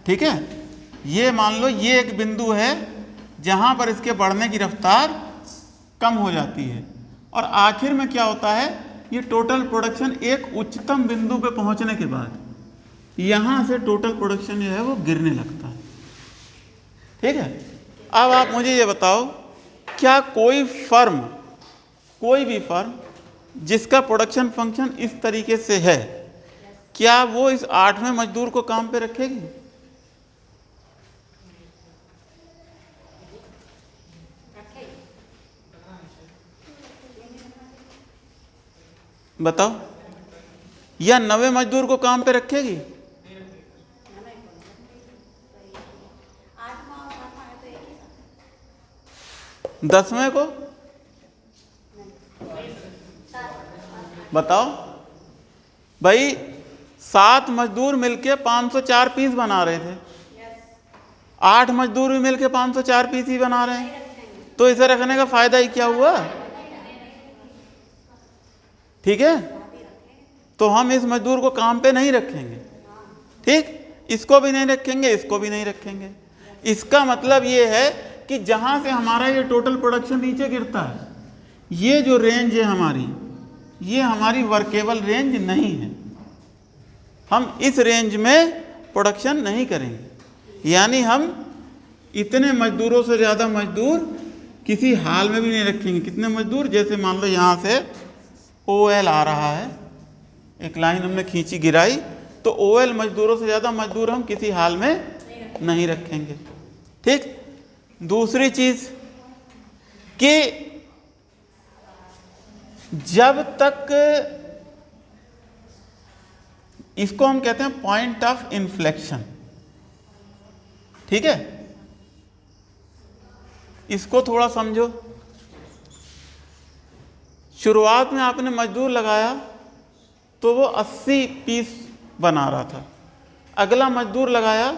ठीक है, ये मान लो ये एक बिंदु है जहां पर इसके बढ़ने की रफ्तार कम हो जाती है, और आखिर में क्या होता है, ये टोटल प्रोडक्शन एक उच्चतम बिंदु पे पहुंचने के बाद यहां से टोटल प्रोडक्शन जो है वो गिरने लगता है। ठीक है, अब आप मुझे ये बताओ, क्या कोई फर्म, कोई भी फर्म जिसका प्रोडक्शन फंक्शन इस तरीके से है, क्या वो इस 8वें मजदूर को काम पे रखेगी? बताओ, या 9वें मजदूर को काम पे रखेगी? 10वें को? बताओ भाई, 7 मजदूर मिलके 504 पीस बना रहे थे, 8 मजदूर भी मिलके 504 पीस ही बना रहे हैं, तो इसे रखने का फायदा ही क्या हुआ? ठीक है, तो हम इस मजदूर को काम पे नहीं रखेंगे। ठीक, इसको भी नहीं रखेंगे, इसको भी नहीं रखेंगे। इसका मतलब ये है कि जहां से हमारा ये टोटल प्रोडक्शन नीचे गिरता है, ये जो रेंज है हमारी, ये हमारी वर्केबल रेंज नहीं है, हम इस रेंज में प्रोडक्शन नहीं करेंगे। यानी हम इतने मजदूरों से ज़्यादा मजदूर किसी हाल में भी नहीं रखेंगे। कितने मजदूर? जैसे मान लो यहाँ से OL आ रहा है, एक लाइन हमने खींची गिराई, तो OL मजदूरों से ज़्यादा मजदूर हम किसी हाल में नहीं रखेंगे। ठीक, दूसरी चीज़ कि जब तक, इसको हम कहते हैं पॉइंट ऑफ इन्फ्लेक्शन। ठीक है, इसको थोड़ा समझो। शुरुआत में आपने मजदूर लगाया तो वो 80 पीस बना रहा था, अगला मजदूर लगाया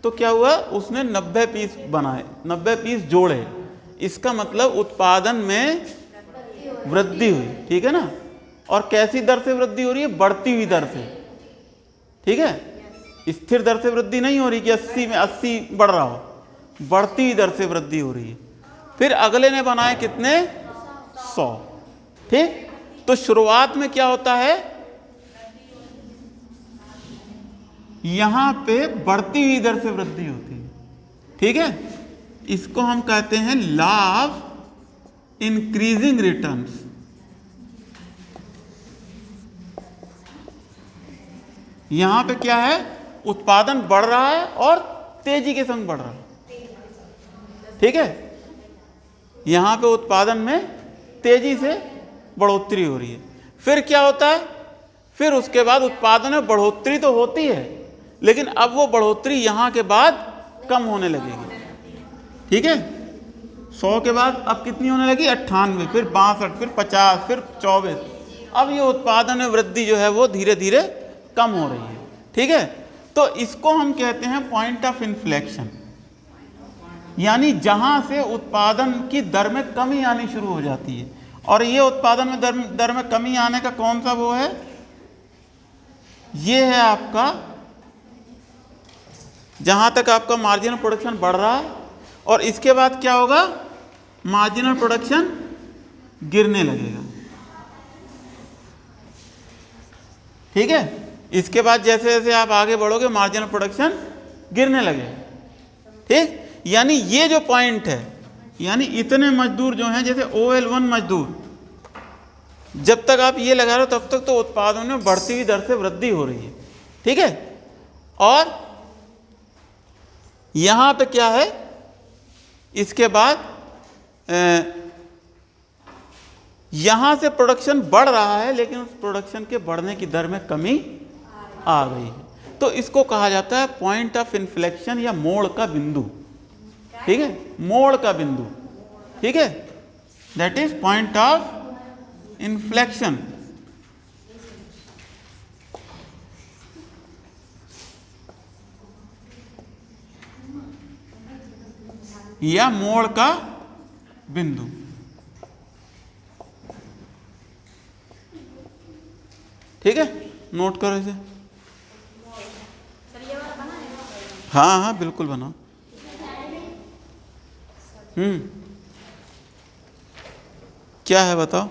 तो क्या हुआ, उसने 90 पीस बनाए, 90 पीस जोड़े। इसका मतलब उत्पादन में वृद्धि हुई। ठीक है ना, और कैसी दर से वृद्धि हो रही है? बढ़ती हुई दर से। ठीक है, स्थिर दर से वृद्धि नहीं हो रही कि 80 में 80 बढ़ रहा हो, बढ़ती हुई दर से वृद्धि हो रही है। फिर अगले ने बनाए कितने? 100। ठीक, तो शुरुआत में क्या होता है, यहां पे बढ़ती हुई दर से वृद्धि होती है। ठीक है, इसको हम कहते हैं लॉ ऑफ इंक्रीजिंग रिटर्न्स। यहां पे क्या है, उत्पादन बढ़ रहा है और तेजी के संग बढ़ रहा है। ठीक है, यहां पे उत्पादन में तेजी से बढ़ोतरी हो रही है। फिर क्या होता है, फिर उसके बाद उत्पादन में बढ़ोतरी तो होती है, लेकिन अब वो बढ़ोतरी यहां के बाद कम होने लगेगी। ठीक है, 100 के बाद अब कितनी होने लगी? 98, फिर 62, फिर 50, फिर 24। अब ये उत्पादन में वृद्धि जो है वो धीरे धीरे कम हो रही है। ठीक है, तो इसको हम कहते हैं पॉइंट ऑफ इन्फ्लेक्शन, यानी जहां से उत्पादन की दर में कमी आनी शुरू हो जाती है। और ये उत्पादन में दर में कमी आने का कौन सा वो है? ये है आपका, जहां तक आपका मार्जिनल प्रोडक्शन बढ़ रहा है, और इसके बाद क्या होगा, मार्जिनल प्रोडक्शन गिरने लगेगा। ठीक है, इसके बाद जैसे जैसे आप आगे बढ़ोगे मार्जिनल प्रोडक्शन गिरने लगेगा। ठीक, यानी ये जो पॉइंट है, यानी इतने मजदूर जो हैं, जैसे OL1 मजदूर, जब तक आप ये लगा रहे हो तब तक तो उत्पादन में बढ़ती हुई दर से वृद्धि हो रही है। ठीक है, और यहां पे क्या है, इसके बाद यहां से प्रोडक्शन बढ़ रहा है, लेकिन उस प्रोडक्शन के बढ़ने की दर में कमी आ गई है, तो इसको कहा जाता है पॉइंट ऑफ इन्फ्लेक्शन या मोड़ का बिंदु। ठीक है, मोड़ का बिंदु। ठीक है, that is point of inflection. या मोड़ का बिंदु। ठीक है, नोट करो इसे। हाँ हाँ बिल्कुल बनाओ। क्या है बताओ।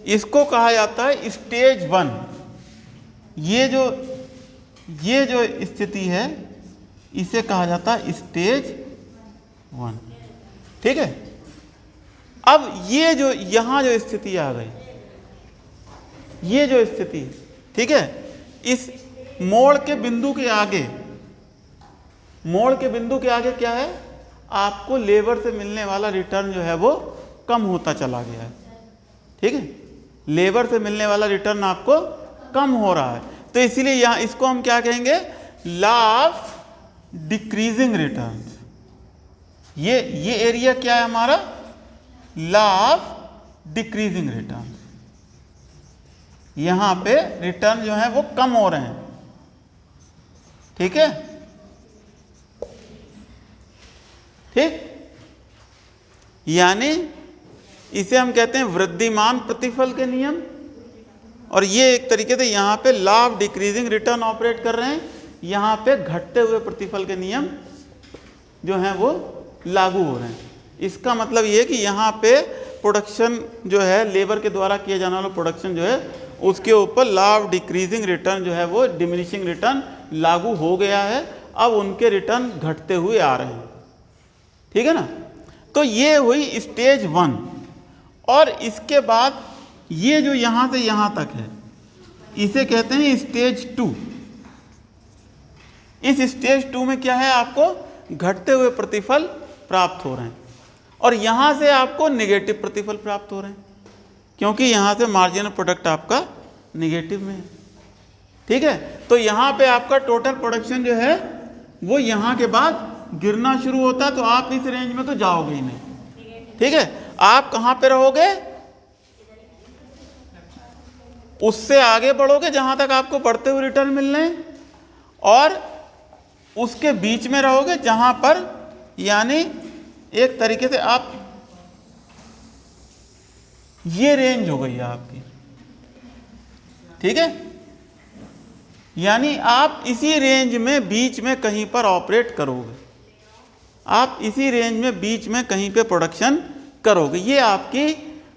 इसको कहा जाता है स्टेज 1। ये जो स्थिति है इसे कहा जाता है स्टेज 1। ठीक है। अब ये जो यहां जो स्थिति आ गई, ये जो स्थिति, ठीक है, इस मोड़ के बिंदु के आगे, मोड़ के बिंदु के आगे क्या है, आपको लेबर से मिलने वाला रिटर्न जो है वो कम होता चला गया है। ठीक है, लेबर से मिलने वाला रिटर्न आपको कम हो रहा है, तो इसीलिए यहां इसको हम क्या कहेंगे, लॉ ऑफ डिक्रीजिंग रिटर्न। ये एरिया क्या है हमारा, लॉ ऑफ डिक्रीजिंग रिटर्न। यहां पे रिटर्न जो है वो कम हो रहे हैं। ठीक है, ठीक, यानी इसे हम कहते हैं वृद्धिमान प्रतिफल के नियम। और ये एक तरीके से यहां पे law of decreasing return operate कर रहे हैं, यहां पे घटते हुए प्रतिफल के नियम जो हैं वो लागू हो रहे हैं। इसका मतलब ये है कि यहाँ पे प्रोडक्शन जो है, लेबर के द्वारा किए जाने वाला प्रोडक्शन जो है, उसके ऊपर लॉ ऑफ डिक्रीजिंग रिटर्न जो है वो डिमिनिशिंग रिटर्न लागू हो गया है। अब उनके रिटर्न घटते हुए आ रहे हैं। ठीक है ना। तो ये हुई स्टेज 1। और इसके बाद ये जो यहाँ से यहाँ तक है इसे कहते हैं स्टेज 2। इस स्टेज 2 में क्या है, आपको घटते हुए प्रतिफल प्राप्त हो रहे हैं और यहां से आपको नेगेटिव प्रतिफल प्राप्त हो रहे हैं, क्योंकि यहां से मार्जिनल प्रोडक्ट आपका नेगेटिव में है। ठीक है, तो यहां पे आपका टोटल प्रोडक्शन जो है वो यहां के बाद गिरना शुरू होता है, तो आप इस रेंज में तो जाओगे ही नहीं। ठीक है, आप कहां पे रहोगे, उससे आगे बढ़ोगे जहां तक आपको बढ़ते हुए रिटर्न मिल रहे हैं, और उसके बीच में रहोगे जहां पर, यानी एक तरीके से आप, ये रेंज हो गई है आपकी। ठीक है, यानी आप इसी रेंज में बीच में कहीं पर ऑपरेट करोगे, आप इसी रेंज में बीच में कहीं पे प्रोडक्शन करोगे। ये आपकी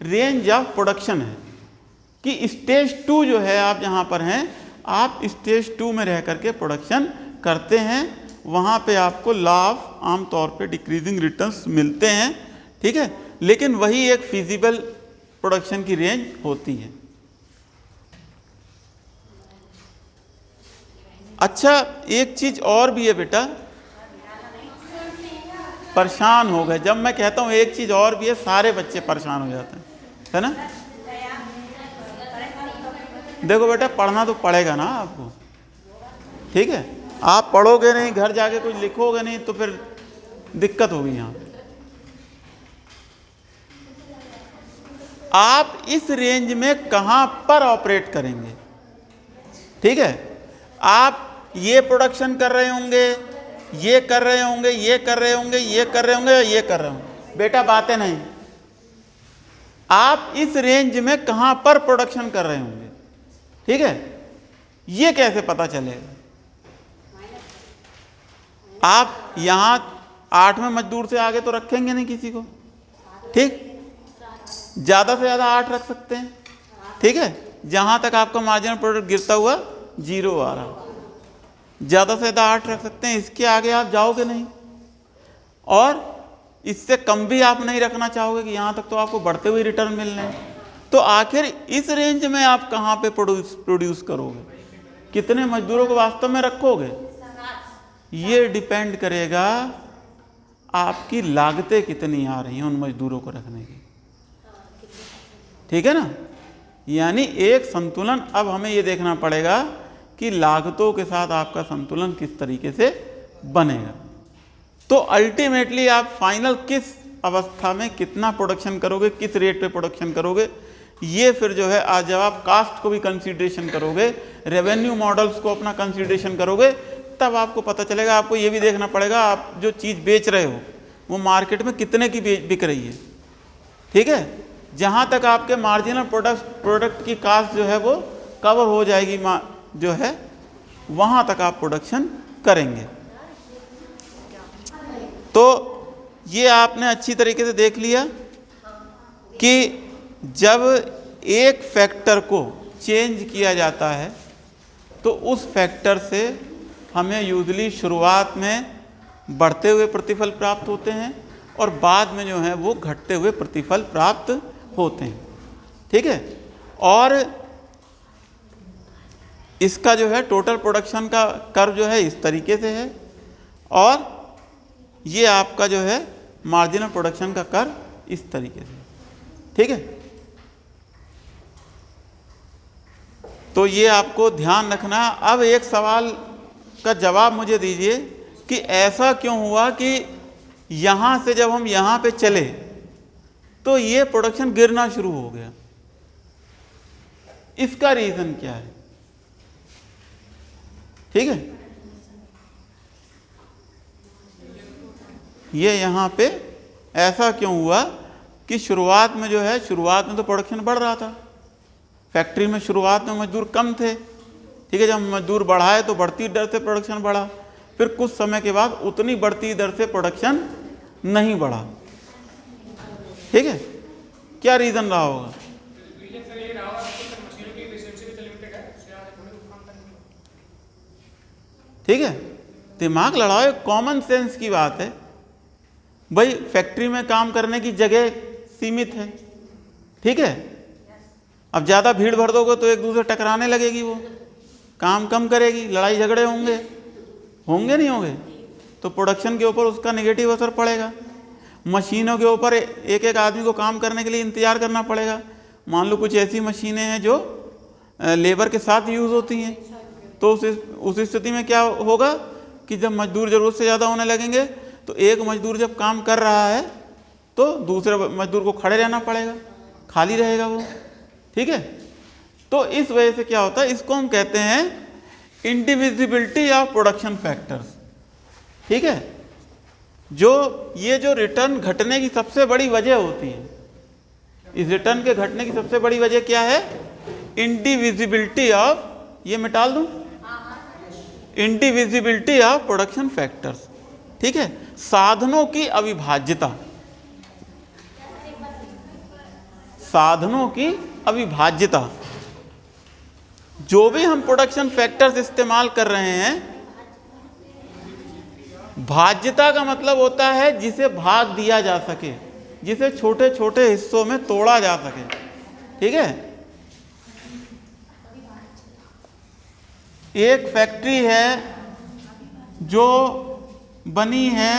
रेंज ऑफ प्रोडक्शन है कि स्टेज 2 जो है, आप जहां पर हैं, आप स्टेज 2 में रह करके प्रोडक्शन करते हैं। वहाँ पे आपको लॉ ऑफ आमतौर पे डिक्रीजिंग रिटर्न्स मिलते हैं। ठीक है, लेकिन वही एक फिजिबल प्रोडक्शन की रेंज होती है। अच्छा, एक चीज और भी है बेटा, परेशान हो गए जब मैं कहता हूँ एक चीज और भी है, सारे बच्चे परेशान हो जाते हैं, है ना। देखो बेटा, पढ़ना तो पड़ेगा ना आपको। ठीक है, आप पढ़ोगे नहीं, घर जाके कुछ लिखोगे नहीं, तो फिर दिक्कत होगी। यहाँ आप इस रेंज में कहां पर ऑपरेट करेंगे। ठीक है, आप ये प्रोडक्शन कर रहे होंगे, ये कर रहे होंगे, ये कर रहे होंगे, ये कर रहे होंगे, ये कर रहे होंगे, बेटा बातें नहीं। आप इस रेंज में कहां पर प्रोडक्शन कर रहे होंगे। ठीक है, ये कैसे पता चलेगा। आप यहां 8वें मजदूर से आगे तो रखेंगे नहीं किसी को। ठीक, ज्यादा से ज्यादा 8 रख सकते हैं। ठीक है, जहां तक आपका मार्जिनल प्रोडक्ट गिरता हुआ 0 आ रहा, ज्यादा से ज्यादा 8 रख सकते हैं। इसके आगे आप जाओगे नहीं, और इससे कम भी आप नहीं रखना चाहोगे कि यहां तक तो आपको बढ़ते हुए रिटर्न मिल रहे हैं। तो आखिर इस रेंज में आप कहां पे प्रोड्यूस करोगे, कितने मजदूरों को वास्तव में रखोगे, ये डिपेंड करेगा आपकी लागतें कितनी आ रही हैं उन मजदूरों को रखने की। ठीक है ना, यानी एक संतुलन। अब हमें ये देखना पड़ेगा कि लागतों के साथ आपका संतुलन किस तरीके से बनेगा। तो अल्टीमेटली आप फाइनल किस अवस्था में कितना प्रोडक्शन करोगे, किस रेट पे प्रोडक्शन करोगे, ये फिर जो है आज जब आप कास्ट को भी कंसीडरेशन करोगे, रेवेन्यू मॉडल्स को अपना कंसीडरेशन करोगे, तब आपको पता चलेगा। आपको ये भी देखना पड़ेगा आप जो चीज़ बेच रहे हो वो मार्केट में कितने की बिक रही है। ठीक है, जहाँ तक आपके मार्जिनल प्रोडक्ट की कास्ट जो है वो कवर हो जाएगी जो है, वहाँ तक आप प्रोडक्शन करेंगे। तो ये आपने अच्छी तरीके से देख लिया कि जब एक फैक्टर को चेंज किया जाता है तो उस फैक्टर से हमें यूजुअली शुरुआत में बढ़ते हुए प्रतिफल प्राप्त होते हैं और बाद में जो है वो घटते हुए प्रतिफल प्राप्त होते हैं। ठीक है, और इसका जो है टोटल प्रोडक्शन का कर्व जो है इस तरीके से है और ये आपका जो है मार्जिनल प्रोडक्शन का कर्व इस तरीके से। ठीक है, तो ये आपको ध्यान रखना। अब एक सवाल का जवाब मुझे दीजिए कि ऐसा क्यों हुआ कि यहाँ से जब हम यहाँ पे चले तो ये प्रोडक्शन गिरना शुरू हो गया, इसका रीज़न क्या है? ठीक है, ये यहाँ पे ऐसा क्यों हुआ कि शुरुआत में जो है, शुरुआत में तो प्रोडक्शन बढ़ रहा था फैक्ट्री में, शुरुआत में मजदूर कम थे। ठीक है, जब मजदूर बढ़ाए तो बढ़ती दर से प्रोडक्शन बढ़ा, फिर कुछ समय के बाद उतनी बढ़ती दर से प्रोडक्शन नहीं बढ़ा। ठीक है, क्या रीज़न रहा होगा? ठीक है, दिमाग लड़ाओ, कॉमन सेंस की बात है भाई। फैक्ट्री में काम करने की जगह सीमित है। ठीक है, अब ज़्यादा भीड़ भर दोगे तो एक दूसरे टकराने लगेगी, वो काम कम करेगी, लड़ाई झगड़े होंगे नहीं होंगे, तो प्रोडक्शन के ऊपर उसका नेगेटिव असर पड़ेगा। मशीनों के ऊपर एक एक आदमी को काम करने के लिए इंतज़ार करना पड़ेगा। मान लो कुछ ऐसी मशीनें हैं जो लेबर के साथ यूज़ होती हैं, तो उस स्थिति में क्या होगा कि जब मजदूर ज़रूरत से ज़्यादा होने लगेंगे तो एक मजदूर जब काम कर रहा है तो दूसरे मजदूर को खड़े रहना पड़ेगा, खाली रहेगा वो। ठीक है, तो इस वजह से क्या होता है, इसको हम कहते हैं इंडिविजिबिलिटी ऑफ प्रोडक्शन फैक्टर्स। ठीक है, ये जो रिटर्न घटने की सबसे बड़ी वजह होती है, इस रिटर्न के घटने की सबसे बड़ी वजह क्या है? इंडिविजिबिलिटी ऑफ, ये मिटा दूं, इंडिविजिबिलिटी ऑफ प्रोडक्शन फैक्टर्स। ठीक है, साधनों की अविभाज्यता, साधनों की अविभाज्यता। जो भी हम प्रोडक्शन फैक्टर्स इस्तेमाल कर रहे हैं, भाज्यता का मतलब होता है जिसे भाग दिया जा सके, जिसे छोटे छोटे हिस्सों में तोड़ा जा सके। ठीक है, एक फैक्ट्री है जो बनी है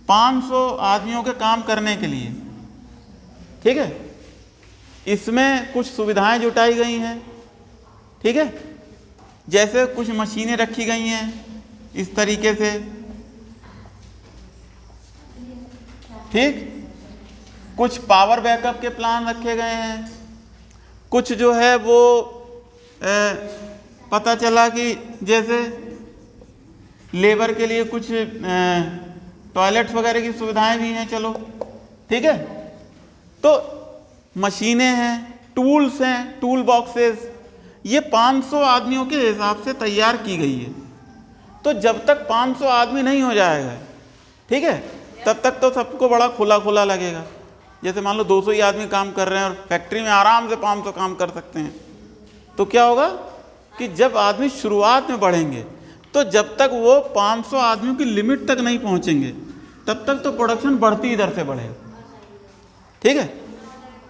500 आदमियों के काम करने के लिए। ठीक है, इसमें कुछ सुविधाएं जुटाई गई हैं। ठीक है, जैसे कुछ मशीनें रखी गई हैं इस तरीके से। ठीक, कुछ पावर बैकअप के प्लान रखे गए हैं, कुछ जो है वो पता चला कि जैसे लेबर के लिए कुछ टॉयलेट्स वगैरह की सुविधाएं भी हैं। चलो ठीक है, तो मशीनें हैं, टूल्स हैं, टूल बॉक्सेस, ये 500 आदमियों के हिसाब से तैयार की गई है। तो जब तक 500 आदमी नहीं हो जाएगा, ठीक है, तब तक तो सबको बड़ा खुला खुला लगेगा। जैसे मान लो 200 ही आदमी काम कर रहे हैं और फैक्ट्री में आराम से 500 काम कर सकते हैं, तो क्या होगा कि जब आदमी शुरुआत में बढ़ेंगे तो जब तक वो 500 आदमियों की लिमिट तक नहीं पहुंचेंगे तब तक तो प्रोडक्शन बढ़ती इधर से बढ़ेगा। ठीक है,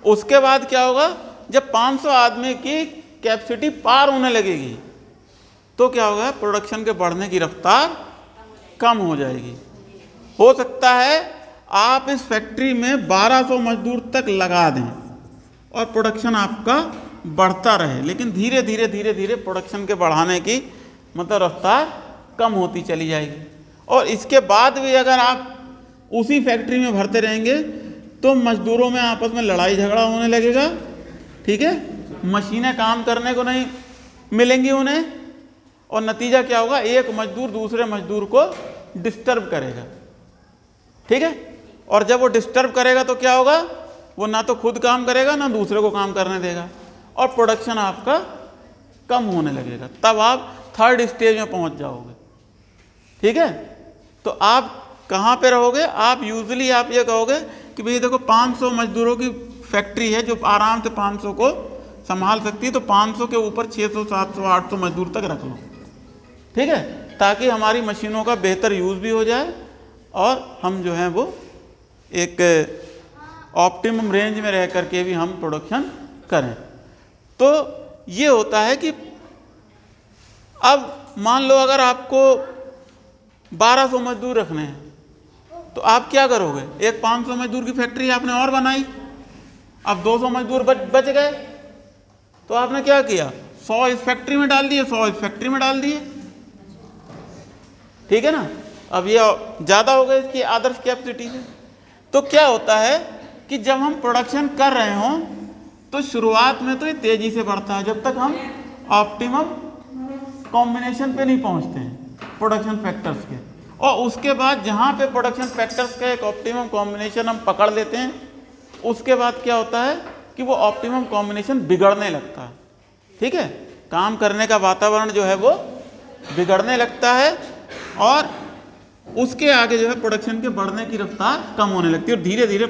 उसके बाद क्या होगा, जब 500 आदमी की कैपेसिटी पार होने लगेगी तो क्या होगा, प्रोडक्शन के बढ़ने की रफ्तार कम हो जाएगी। हो सकता है आप इस फैक्ट्री में 1200 मजदूर तक लगा दें और प्रोडक्शन आपका बढ़ता रहे, लेकिन धीरे धीरे धीरे धीरे प्रोडक्शन के बढ़ाने की मतलब रफ्तार कम होती चली जाएगी। और इसके बाद भी अगर आप उसी फैक्ट्री में भरते रहेंगे तो मजदूरों में आपस में लड़ाई झगड़ा होने लगेगा। ठीक है, मशीनें काम करने को नहीं मिलेंगी उन्हें, और नतीजा क्या होगा, एक मजदूर दूसरे मजदूर को डिस्टर्ब करेगा। ठीक है, और जब वो डिस्टर्ब करेगा तो क्या होगा, वो ना तो खुद काम करेगा ना दूसरे को काम करने देगा, और प्रोडक्शन आपका कम होने लगेगा। तब आप थर्ड स्टेज में पहुंच जाओगे। ठीक है, तो आप कहाँ पे रहोगे, आप यूजुअली आप ये कहोगे कि भाई देखो 500 मजदूरों की फैक्ट्री है जो आराम से 500 को संभाल सकती है, तो 500 के ऊपर 600 700 800 मजदूर तक रख लो। ठीक है, ताकि हमारी मशीनों का बेहतर यूज़ भी हो जाए और हम जो है वो एक ऑप्टिमम रेंज में रह करके भी हम प्रोडक्शन करें। तो ये होता है कि अब मान लो अगर आपको 1200 मजदूर रखने हैं तो आप क्या करोगे, एक 500 मजदूर की फैक्ट्री आपने और बनाई, अब 200 मजदूर बच गए, तो आपने क्या किया, 100 इस फैक्ट्री में डाल दिए, 100 इस फैक्ट्री में डाल दिए। ठीक है ना, अब ये ज़्यादा हो गए इसकी आदर्श कैपेसिटी से। तो क्या होता है कि जब हम प्रोडक्शन कर रहे हों तो शुरुआत में तो ये तेज़ी से बढ़ता है जब तक हम ऑप्टिमम कॉम्बिनेशन पे नहीं पहुंचते हैं प्रोडक्शन फैक्टर्स के, और उसके बाद जहाँ पे प्रोडक्शन फैक्टर्स का एक ऑप्टिमम कॉम्बिनेशन हम पकड़ लेते हैं, उसके बाद क्या होता है कि वो ऑप्टिमम कॉम्बिनेशन बिगड़ने लगता है। ठीक है, काम करने का वातावरण जो है वो बिगड़ने लगता है और उसके आगे जो है प्रोडक्शन के बढ़ने की रफ्तार कम होने लगती है, और धीरे धीरे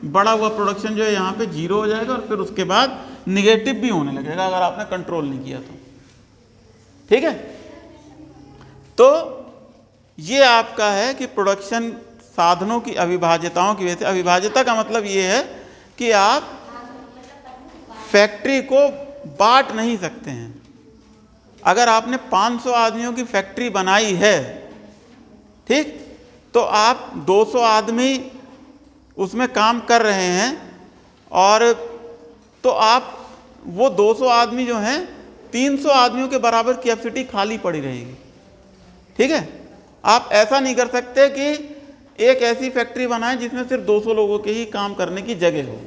बढ़ा हुआ प्रोडक्शन जो है यहाँ पे जीरो हो जाएगा और फिर उसके बाद निगेटिव भी होने लगेगा अगर आपने कंट्रोल नहीं किया तो। ठीक है, तो ये आपका है कि प्रोडक्शन साधनों की अविभाज्यताओं की वजह से। अविभाज्यता का मतलब ये है कि आप फैक्ट्री को बांट नहीं सकते हैं। अगर आपने 500 आदमियों की फैक्ट्री बनाई है, ठीक, तो आप 200 आदमी उसमें काम कर रहे हैं, और तो आप वो 200 आदमी जो हैं 300 आदमियों के बराबर कैपेसिटी खाली पड़ी रहेगी। ठीक है, आप ऐसा नहीं कर सकते कि एक ऐसी फैक्ट्री बनाएं जिसमें सिर्फ 200 लोगों के ही काम करने की जगह हो।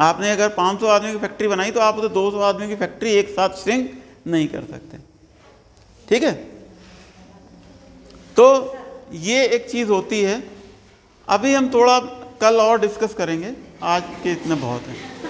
आपने अगर 500 आदमी की फैक्ट्री बनाई तो आप उसे 200 आदमी की फैक्ट्री एक साथ श्रिंक नहीं कर सकते। ठीक है, तो ये एक चीज़ होती है। अभी हम थोड़ा कल और डिस्कस करेंगे, आज के इतने बहुत हैं।